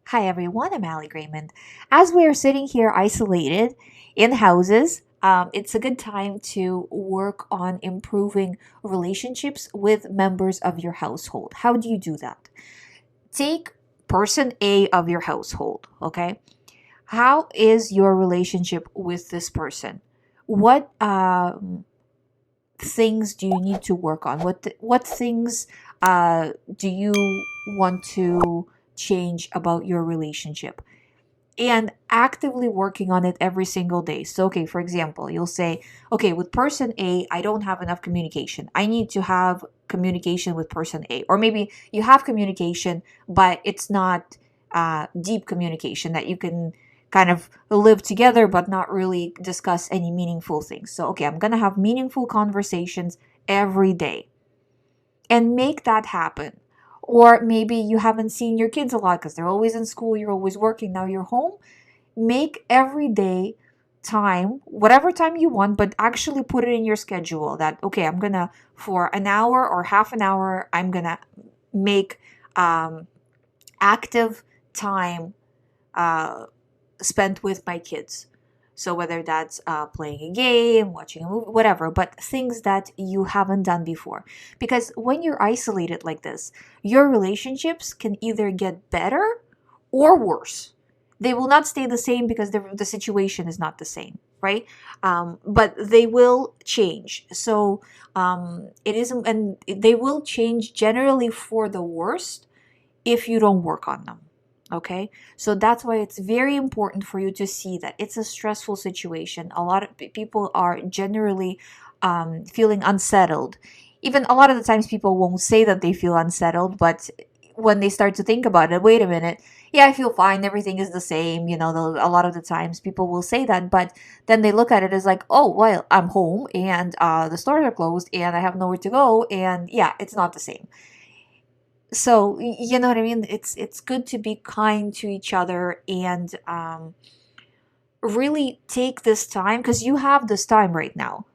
Hi everyone, I'm Ali Raymond. As we are sitting here isolated in houses, it's a good time to work on improving relationships with members of your household. How do you do that? Take person A of your household, okay? How is your relationship with this person? What things do you need to work on? What things do you want to change about your relationship? And actively working on it every single day. So, okay, for example, you'll say, okay, with person A, I don't have enough communication. I need to have communication with person A. Or maybe you have communication, but it's not deep communication that you can kind of live together, but not really discuss any meaningful things. So, okay, I'm going to have meaningful conversations every day and make that happen. Or maybe you haven't seen your kids a lot because they're always in school, you're always working, now you're home. Make every day time, whatever time you want, but actually put it in your schedule that, okay, I'm gonna, for an hour or half an hour, I'm gonna make active time uh, spent with my kids. So whether that's playing a game, watching a movie, whatever, but things that you haven't done before. Because when you're isolated like this, your relationships can either get better or worse. They will not stay the same because the situation is not the same, right? But they will change. So it isn't, and they will change generally for the worst if you don't work on them. Okay, so that's why it's very important for you to see that it's a stressful situation. A lot of people are generally feeling unsettled. Even a lot of the times, people won't say that they feel unsettled, but when they start to think about it, wait a minute, yeah, I feel fine, everything is the same. A lot of the times people will say that, but then they look at it as like, oh, well, I'm home and the stores are closed and I have nowhere to go, and yeah, it's not the same. So you know what I mean, it's good to be kind to each other and really take this time, because you have this time right now,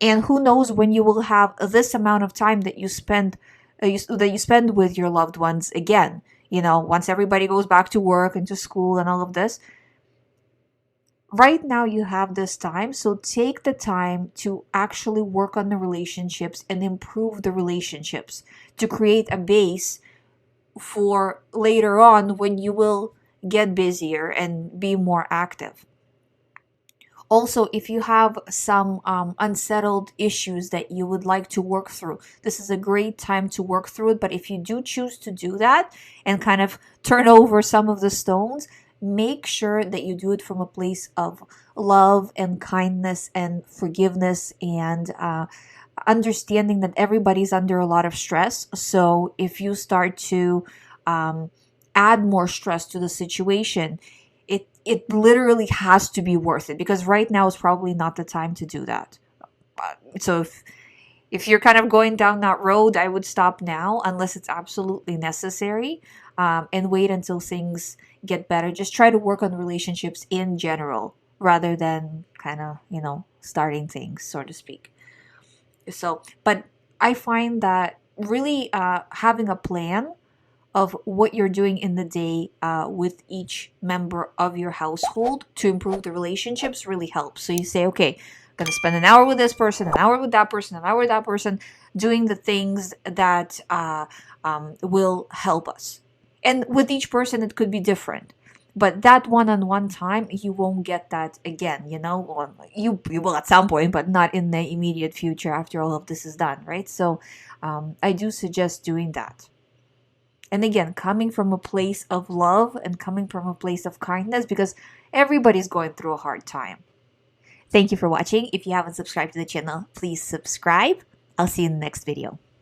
and who knows when you will have this amount of time that you spend that you spend with your loved ones again, once everybody goes back to work and to school and all of this. Right now you have this time, so take the time to actually work on the relationships and improve the relationships to create a base for later on when you will get busier and be more active. Also, if you have some unsettled issues that you would like to work through, this is a great time to work through it. But if you do choose to do that and kind of turn over some of the stones, make sure that you do it from a place of love and kindness and forgiveness and understanding that everybody's under a lot of stress. So if you start to um, add more stress to the situation, it literally has to be worth it, because right now is probably not the time to do that. So if you're kind of going down that road, I would stop now unless it's absolutely necessary, and wait until things get better. Just try to work on relationships in general rather than kind of, starting things, so to speak. So, but I find that really having a plan of what you're doing in the day with each member of your household to improve the relationships really helps. So you say, okay, I'm going to spend an hour with this person, an hour with that person, an hour with that person, doing the things that will help us. And with each person, it could be different. But that one-on-one time, you won't get that again, Well, you will at some point, but not in the immediate future after all of this is done, right? So I do suggest doing that. And again, coming from a place of love and coming from a place of kindness, because everybody's going through a hard time. Thank you for watching. If you haven't subscribed to the channel, please subscribe. I'll see you in the next video.